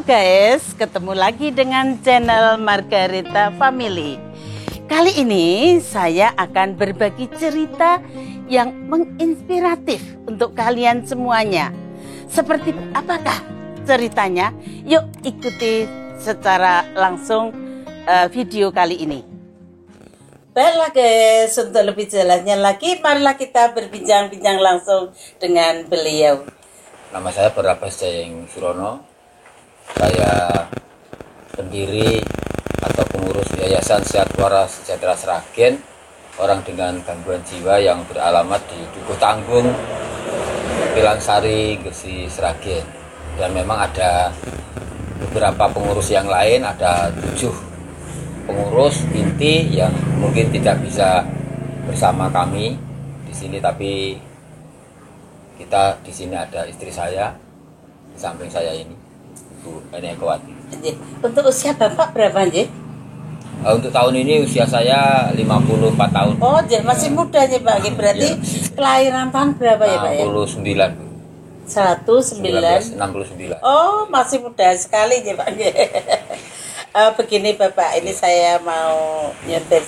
guys, ketemu lagi dengan channel Margareta Family. Kali ini saya akan berbagi cerita yang menginspiratif untuk kalian semuanya. Seperti apakah ceritanya? Yuk ikuti secara langsung video kali ini. Baiklah guys, untuk lebih jelasnya lagi, marilah kita berbincang-bincang langsung dengan beliau. Nama saya Barnabas Jayeng Surono. Saya pendiri atau pengurus Yayasan Sehat Waras Sejahtera Sragen, orang dengan gangguan jiwa yang beralamat di Dukuh Tanggung, Pilangsari, Gresik, Sragen. Dan memang ada beberapa pengurus yang lain, ada 7 pengurus inti yang mungkin tidak bisa bersama kami di sini, tapi kita di sini ada istri saya di samping saya ini, Bu Eni Ekowati. Untuk usia Bapak berapa, Nje? Untuk tahun ini usia saya 54 tahun. Oh, jadi masih muda ya, Pak. Berarti ya. Kelahiran tahun berapa ya, Pak? 69, Bu. 1969. Oh, masih muda sekali ya, Pak. Begini Bapak, ini saya mau nyontek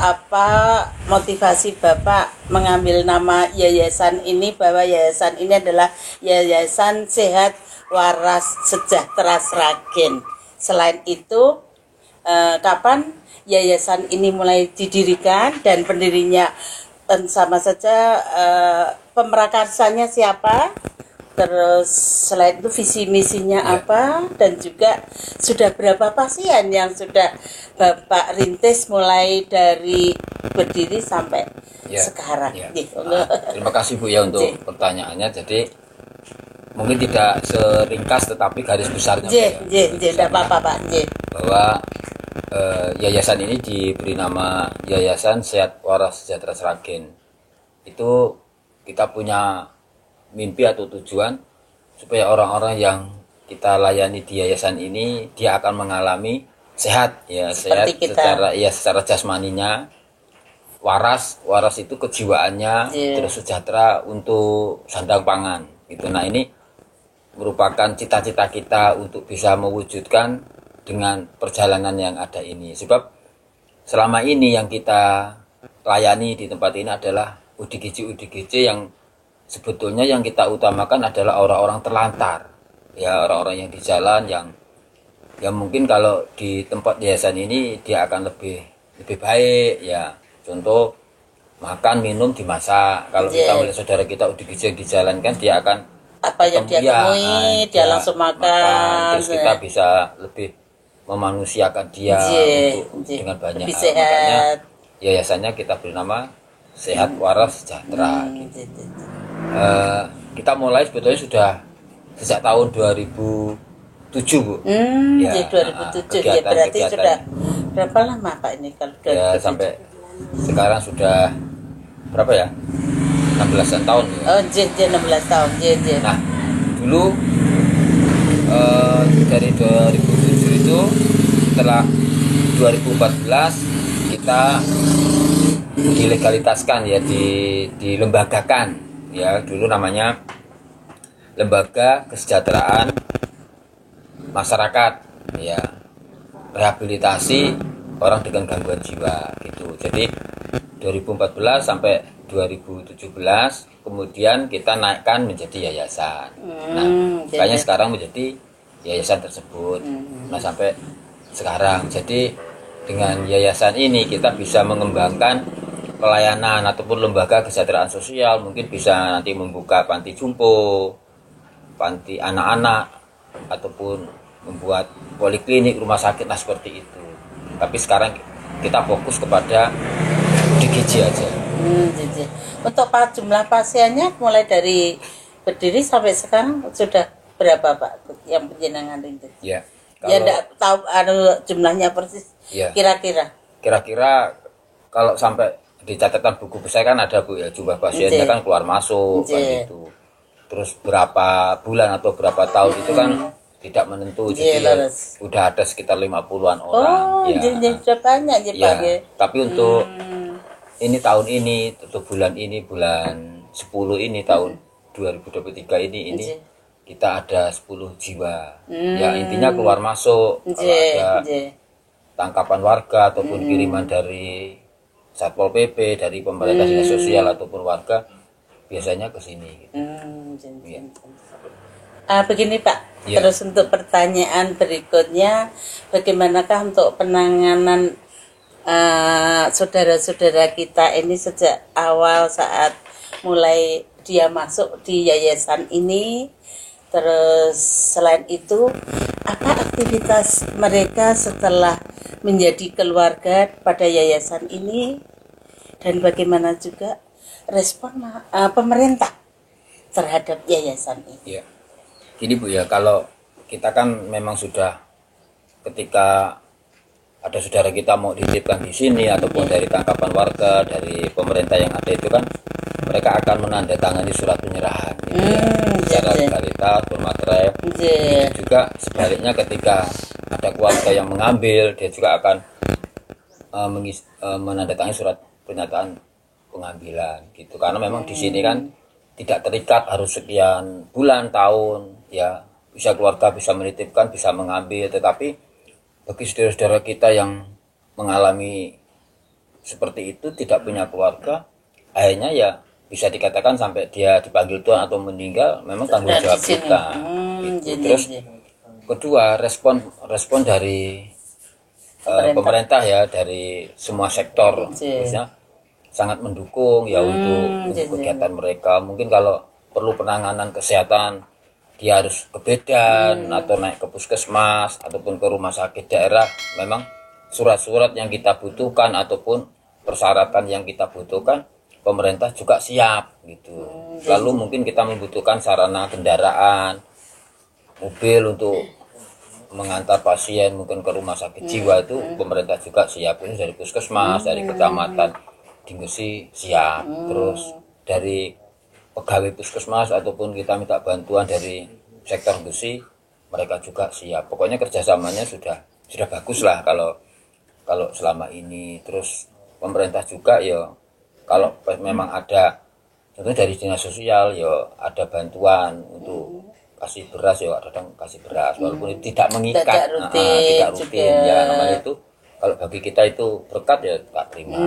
apa motivasi Bapak mengambil nama yayasan ini, bahwa yayasan ini adalah Yayasan Sehat Waras Sejahtera Sragen. Selain itu, kapan yayasan ini mulai didirikan dan pendirinya sama saja, pemerakarsanya siapa? Terus selain itu visi misinya apa, dan juga sudah berapa pasien yang sudah Bapak rintis mulai dari berdiri sampai sekarang. Terima kasih Bu ya untuk pertanyaannya. Jadi mungkin tidak seringkas tetapi garis besarnya tidak apa-apa Pak. Bahwa yayasan ini diberi nama Yayasan Sehat Waras Sejahtera Sragen. Itu kita punya mimpi atau tujuan supaya orang-orang yang kita layani di yayasan ini dia akan mengalami sehat ya, sehat secara jasmaninya, waras itu kejiwaannya, terus sejahtera untuk sandang pangan gitu. Nah, ini merupakan cita-cita kita untuk bisa mewujudkan dengan perjalanan yang ada ini. Sebab selama ini yang kita layani di tempat ini adalah UDGJ yang sebetulnya yang kita utamakan adalah orang-orang terlantar, ya, orang-orang yang di jalan yang mungkin kalau di tempat yayasan ini dia akan lebih baik, ya. Contoh makan minum dimasak. Kalau kita melihat saudara kita UDGJ yang di jalan kan dia akan apa yang dia temui, dia langsung makan. Terus kita bisa lebih memanusiakan dia untuk dengan banyak. Lebih sehat. Makanya yayasannya kita beri nama Sehat Waras Sejahtera. Kita mulai sebetulnya sudah sejak tahun 2007 Bu. 2007 ya, berarti sudah berapa lama Pak ini kalau 2007? Ya, sampai sekarang sudah berapa ya? 16 tahun ya. Oh, 16 tahun. Nah, dulu dari 2007 itu setelah 2014 kita dilegalitaskan ya, dilembagakan. Ya, dulu namanya Lembaga Kesejahteraan Masyarakat, ya, rehabilitasi orang dengan gangguan jiwa gitu. Jadi 2014 sampai 2017 kemudian kita naikkan menjadi yayasan. Nah, makanya sekarang menjadi yayasan tersebut. Nah, sampai sekarang. Jadi dengan yayasan ini kita bisa mengembangkan pelayanan ataupun lembaga kesejahteraan sosial, mungkin bisa nanti membuka panti jompo, panti anak-anak, ataupun membuat poliklinik, rumah sakit, nah seperti itu. Tapi sekarang kita fokus kepada DGJ aja. Untuk jumlah pasiennya mulai dari berdiri sampai sekarang sudah berapa Pak yang penjenengan itu? Ya, ya enggak tahu jumlahnya persis. Ya. Kira-kira kalau sampai di catatan buku besar kan ada Bu ya, jumlah pasiennya kan keluar masuk kan gitu. Terus berapa bulan atau berapa tahun itu kan tidak menentu. Jadi udah ada sekitar 50-an orang. Sudah banyak ya, Pak. Tapi untuk ini tahun ini atau bulan 10 ini tahun 2023 ini kita ada 10 jiwa. Ya intinya keluar masuk, kalau ada tangkapan warga ataupun kiriman dari Satpol PP, dari pemerintah dinas sosial ataupun warga, biasanya ke sini. Gitu. Ya. Begini Pak, Ya. terus untuk pertanyaan berikutnya, bagaimanakah untuk penanganan saudara-saudara kita ini sejak awal saat mulai dia masuk di yayasan ini? Terus selain itu, apa aktivitas mereka setelah menjadi keluarga pada yayasan ini, dan bagaimana juga respon pemerintah terhadap yayasan ini? Ya. Gini Bu ya, kalau kita kan memang sudah ketika ada saudara kita mau dititipkan di sini ataupun dari tangkapan warga, dari pemerintah yang ada itu kan mereka akan menandatangani surat penyerahan gitu ya, secara legalitas, bermaterai. Itu juga sebaliknya ketika ada keluarga yang mengambil, dia juga akan menandatangani surat pernyataan pengambilan gitu, karena memang di sini kan tidak terikat harus sekian bulan tahun ya, bisa keluarga bisa menitipkan, bisa mengambil, tetapi bagi saudara-saudara kita yang mengalami seperti itu, tidak punya keluarga, akhirnya ya bisa dikatakan sampai dia dipanggil Tuhan atau meninggal, memang tanggung jawab kita. Gitu. Terus kedua, respon dari pemerintah ya, dari semua sektor, khususnya sangat mendukung ya untuk kegiatan mereka. Mungkin kalau perlu penanganan kesehatan, dia harus ke Bedan atau naik ke puskesmas ataupun ke rumah sakit daerah, memang surat-surat yang kita butuhkan ataupun persyaratan yang kita butuhkan, pemerintah juga siap gitu. Lalu mungkin kita membutuhkan sarana kendaraan, mobil untuk mengantar pasien mungkin ke rumah sakit jiwa, itu pemerintah juga siap. Ini dari puskesmas, dari kecamatan di Gesi siap. Terus dari pegawai puskesmas ataupun kita minta bantuan dari sektor Gesi, mereka juga siap. Pokoknya kerjasamanya sudah bagus lah kalau selama ini. Terus pemerintah juga ya, kalau memang ada contohnya dari dinas sosial ya ada bantuan untuk kasih beras ya, kadang kasih beras walaupun itu tidak mengikat, tidak rutin ya, namanya itu kalau bagi kita itu berkat ya tak terima.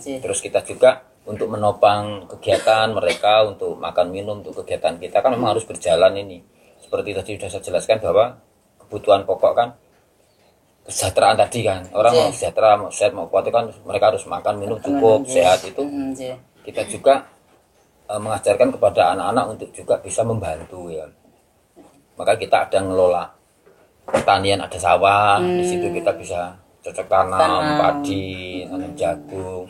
Terus kita juga untuk menopang kegiatan mereka, untuk makan minum, untuk kegiatan kita kan memang harus berjalan ini. Seperti tadi sudah saya jelaskan bahwa kebutuhan pokok kan kesejahteraan tadi kan, orang mau sejahtera, mau sehat, mau kuat itu kan mereka harus makan minum cukup, sehat. Itu kita juga mengajarkan kepada anak-anak untuk juga bisa membantu ya. Maka kita ada ngelola pertanian, ada sawah, di situ kita bisa cocok tanam padi, tanam jagung,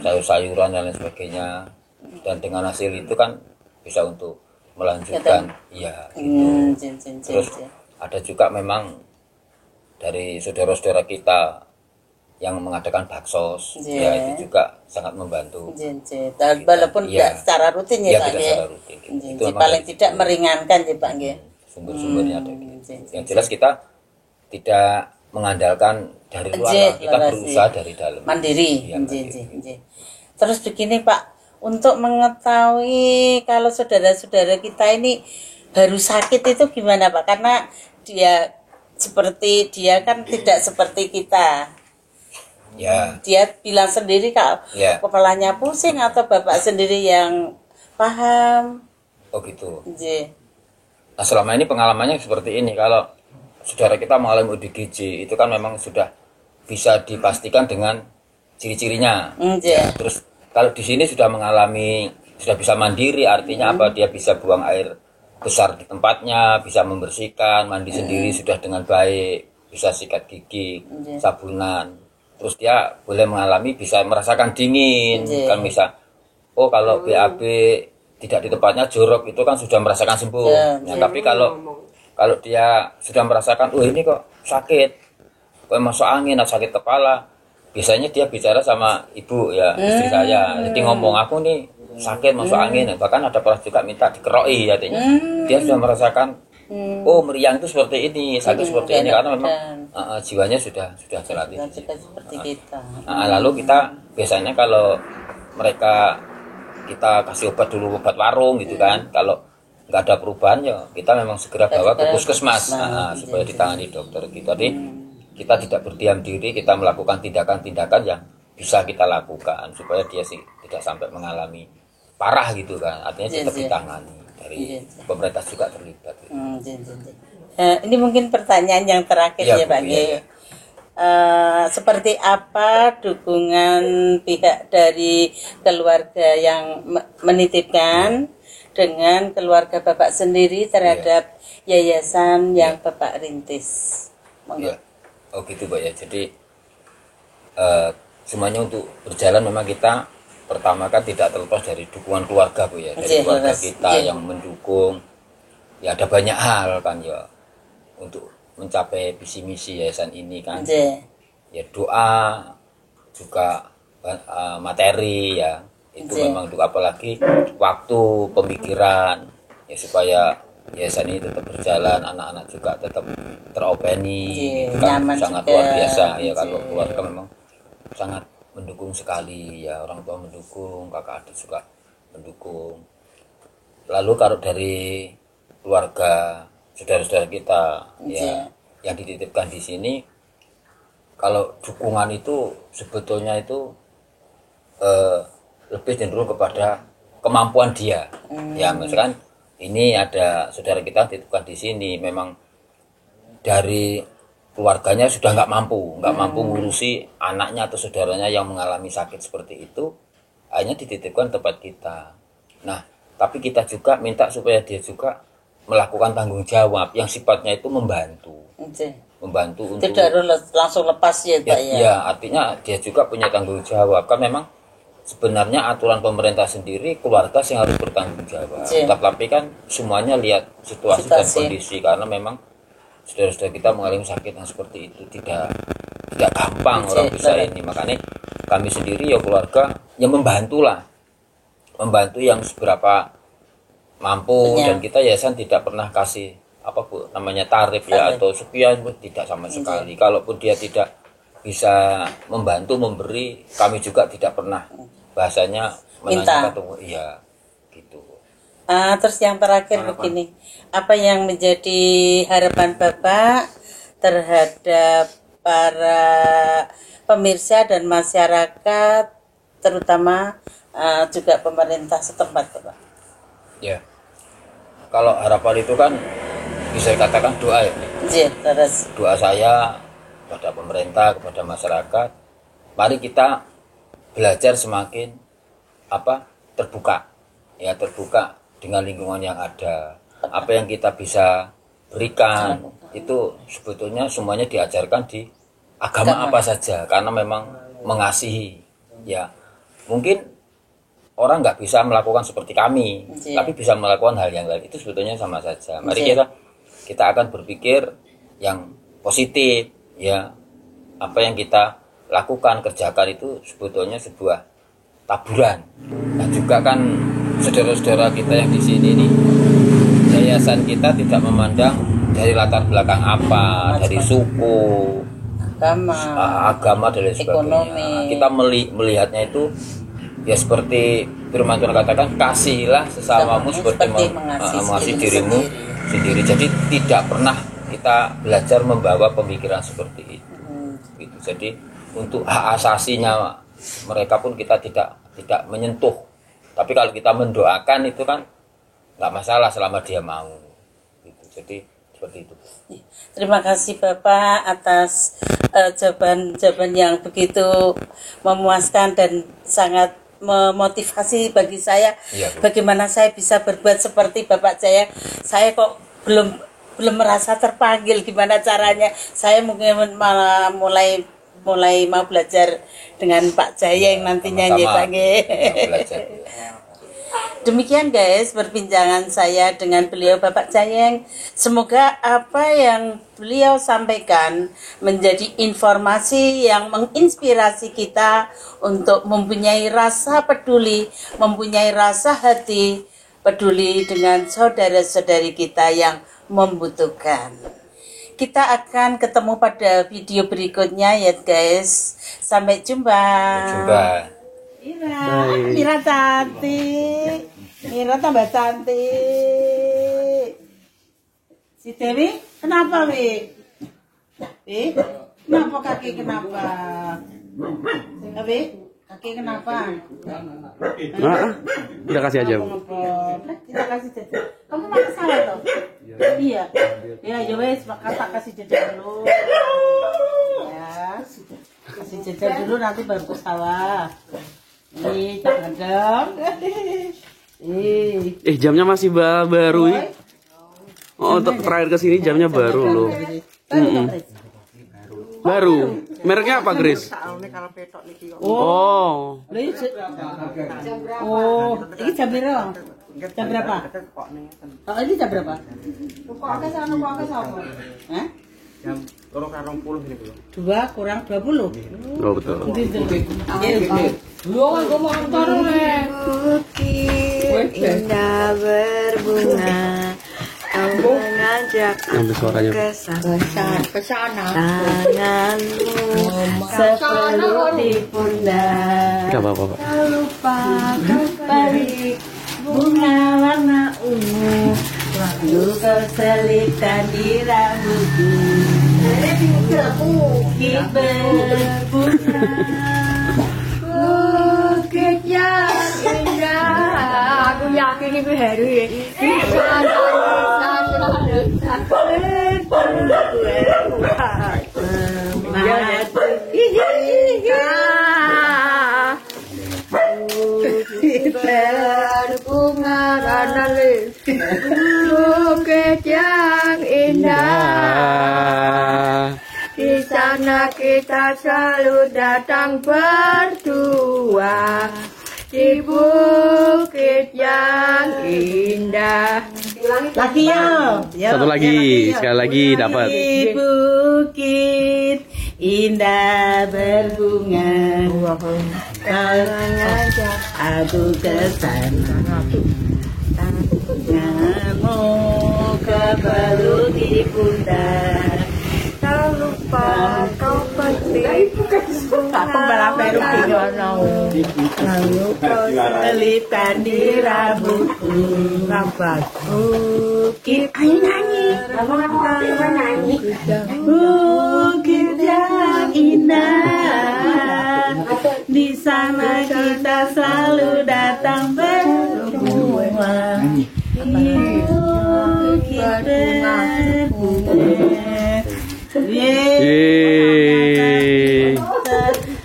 sayur-sayuran dan lain sebagainya, dan dengan hasil itu kan bisa untuk melanjutkan ya gitu. Terus ada juga memang dari saudara-saudara kita yang mengadakan baksos, ya itu juga sangat membantu. Walaupun tidak secara rutin ya Pak. Tidak secara rutin. Itu paling tidak meringankan ya Pak. Sumber-sumbernya ada gitu. Yang jelas kita tidak mengandalkan dari luar, kita berusaha dari dalam. Mandiri. Terus begini Pak, untuk mengetahui kalau saudara-saudara kita ini baru sakit itu gimana Pak? Karena dia kan tidak seperti kita. Ya. Dia bilang sendiri kalau kepalanya pusing, atau Bapak sendiri yang paham. Oh gitu. Nah selama ini pengalamannya seperti ini, kalau saudara kita mengalami ODGJ itu kan memang sudah bisa dipastikan dengan ciri-cirinya. Ya, terus kalau di sini sudah bisa mandiri, artinya apa? Dia bisa buang air besar di tempatnya, bisa membersihkan, mandi sendiri sudah dengan baik, bisa sikat gigi, sabunan. Terus dia boleh bisa merasakan dingin, kan bisa. Oh kalau BAB tidak di tempatnya, jorok itu kan sudah merasakan sembuh. Tapi kalau dia sudah merasakan, oh ini kok sakit, kok masuk angin atau sakit kepala, biasanya dia bicara sama ibu ya, istri saya. Jadi ngomong, aku nih sakit masuk angin, bahkan ada pernah juga minta dikeroi, artinya dia sudah merasakan, oh meriang itu seperti ini, sakit seperti ini, karena memang jiwanya sudah terlatih. Seperti kita. Lalu kita biasanya kalau mereka kita kasih obat dulu, obat warung gitu kan, kalau nggak ada perubahan ya kita memang segera bawa ke puskesmas supaya Iya. ditangani dokter gitu. Jadi kita tidak berdiam diri, kita melakukan tindakan-tindakan yang bisa kita lakukan supaya dia sih tidak sampai mengalami parah gitu kan. Artinya tetap ditangani dari pemerintah juga terlibat. Gitu. Ini mungkin pertanyaan yang terakhir ya Pak. Seperti apa dukungan pihak dari keluarga yang menitipkan dengan keluarga Bapak sendiri terhadap yayasan yang Bapak rintis? Ya. Oh gitu Pak ya. Jadi semuanya untuk berjalan memang kita pertama kan tidak terlepas dari dukungan keluarga Bu ya. Dari keluarga kita yang mendukung. Ya ada banyak hal kan ya untuk mencapai visi misi yayasan ini kan. Ya doa juga materi ya. Itu memang untuk apalagi waktu pemikiran ya supaya yayasan ini tetap berjalan, anak-anak juga tetap teropeni kan sangat luar biasa ya. Kalau keluarga memang sangat mendukung sekali ya, orang tua mendukung, kakak adik juga mendukung. Lalu kalau dari keluarga saudara-saudara kita ya yang dititipkan di sini, kalau dukungan itu sebetulnya itu lebih cenderung kepada kemampuan dia. Ya misalkan ini ada saudara kita dititipkan di sini, memang dari keluarganya sudah nggak mampu ngurusi anaknya atau saudaranya yang mengalami sakit seperti itu, akhirnya dititipkan tempat kita. Nah, tapi kita juga minta supaya dia juga melakukan tanggung jawab yang sifatnya itu membantu untuk tidak langsung lepas ya Pak ya. Ya, artinya dia juga punya tanggung jawab kan memang. Sebenarnya aturan pemerintah sendiri keluarga yang harus bertanggung jawab. Tapi kan semuanya lihat situasi dan kondisi karena memang saudara-saudara kita mengalami sakit yang seperti itu tidak gampang orang bisa ini. Makanya kami sendiri ya keluarga yang membantu yang seberapa mampu dan kita yayasan tidak pernah kasih apa Bu namanya tarif ya atau sekian tidak sama sekali. Kalaupun dia tidak bisa membantu memberi, kami juga tidak pernah bahasanya menanyakan atau iya gitu. Terus yang terakhir begini, apa yang menjadi harapan Bapak terhadap para pemirsa dan masyarakat, terutama juga pemerintah setempat Bapak? Ya, kalau harapan itu kan bisa dikatakan doa ya. Doa saya kepada pemerintah, kepada masyarakat, mari kita belajar semakin terbuka dengan lingkungan yang ada. Apa yang kita bisa berikan itu sebetulnya semuanya diajarkan di agama apa saja, karena memang mengasihi ya. Mungkin orang nggak bisa melakukan seperti kami, tapi bisa melakukan hal yang lain, itu sebetulnya sama saja. Mari kita akan berpikir yang positif ya. Apa yang kita lakukan, kerjakan itu sebetulnya sebuah taburan. Nah juga kan saudara-saudara kita yang di sini nih, yayasan kita tidak memandang dari latar belakang apa, dari suku, agama dan lain sebagainya. Kita melihatnya itu ya seperti firman Tuhan katakan, kasihilah sesamamu seperti mengasihi dirimu sendiri. Jadi tidak pernah kita belajar membawa pemikiran seperti itu. Gitu. Jadi untuk hak asasinya mereka pun kita tidak menyentuh. Tapi kalau kita mendoakan itu kan nggak masalah selama dia mau. Gitu. Jadi seperti itu. Terima kasih Bapak atas jawaban yang begitu memuaskan dan sangat memotivasi bagi saya. Bagaimana saya bisa berbuat seperti Bapak saya kok belum merasa terpanggil, gimana caranya. Saya mungkin malah mulai mau belajar dengan Pak Jayeng nantinya ya Pak. Demikian guys perbincangan saya dengan beliau Bapak Jayeng. Semoga apa yang beliau sampaikan menjadi informasi yang menginspirasi kita untuk mempunyai rasa peduli, mempunyai rasa hati peduli dengan saudara-saudari kita yang membutuhkan. Kita akan ketemu pada video berikutnya ya guys. Sampai jumpa. Mira cantik. Mira tambah cantik. Si Dewi, kenapa Wi? Wi, kenapa kaki kenapa? Wi, kaki kenapa? Udah kasih aja. Kita kasih jajan. Kamu mau ke sawah toh? Iya. Ya wes, kata kasih jajan dulu. Ya, kasih jajan dulu nanti baru ke sawah. Ih, jangan dong. Jamnya masih baru ya. Oh, terakhir kesini jamnya baru loh. Baru. Mereknya apa, Grace? Oh. Oh, ini jam berapa? Jam berapa? Oh, ini jam berapa? Hah? Jam 2.20 ini belum. 2 kurang 20. Oh, betul. Bukit indah berbunga, kau mengajak Ambil suaranya. ke sana. Tanganmu Sepeluk di pundak. Gak apa-apa, Pak. tak lupa kau beri bunga warna ungu. Lalu kau selipkan di rambutku. Bukit berbunga. Bukit yang indah, aku yakin itu Heru ya. Di sana berbunga dan bukit yang indah. Di sana kita selalu datang berdua, di bukit yang indah. Lagi ya. Satu lagi, sekali lagi dapat. Di bukit indah berbunga. Kau ngajak aku ke sana. Kamu kepeluk di pundak. Tak lupa kau petik bunga warna ungu. Lalu kau Selipkan di rambutku. Bukit, ayo nyanyi. Bukit yang indah. Di sana kita selalu datang berdua. Bukit berbunga. Yeay.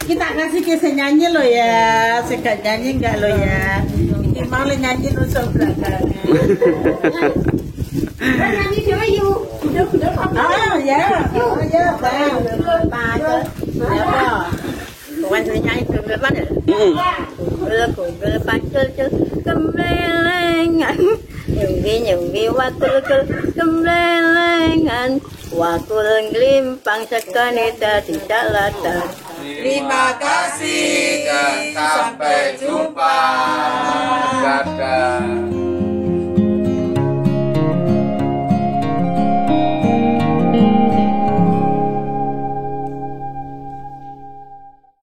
Kita kasih kisah nyanyi lo ya, sekat nyanyi enggak lo ya? Ini malah nyanyi nusuk belakangan. Nyanyi coba yuk. Ah ya, oh ya bang. nyanyi ke mana? Kugel pacul kemlelengan. Nyunggi wakul kemlelengan. Wakul ngelimpang sekanita tidak latar. Terima kasih dan sampai jumpa. Dadah.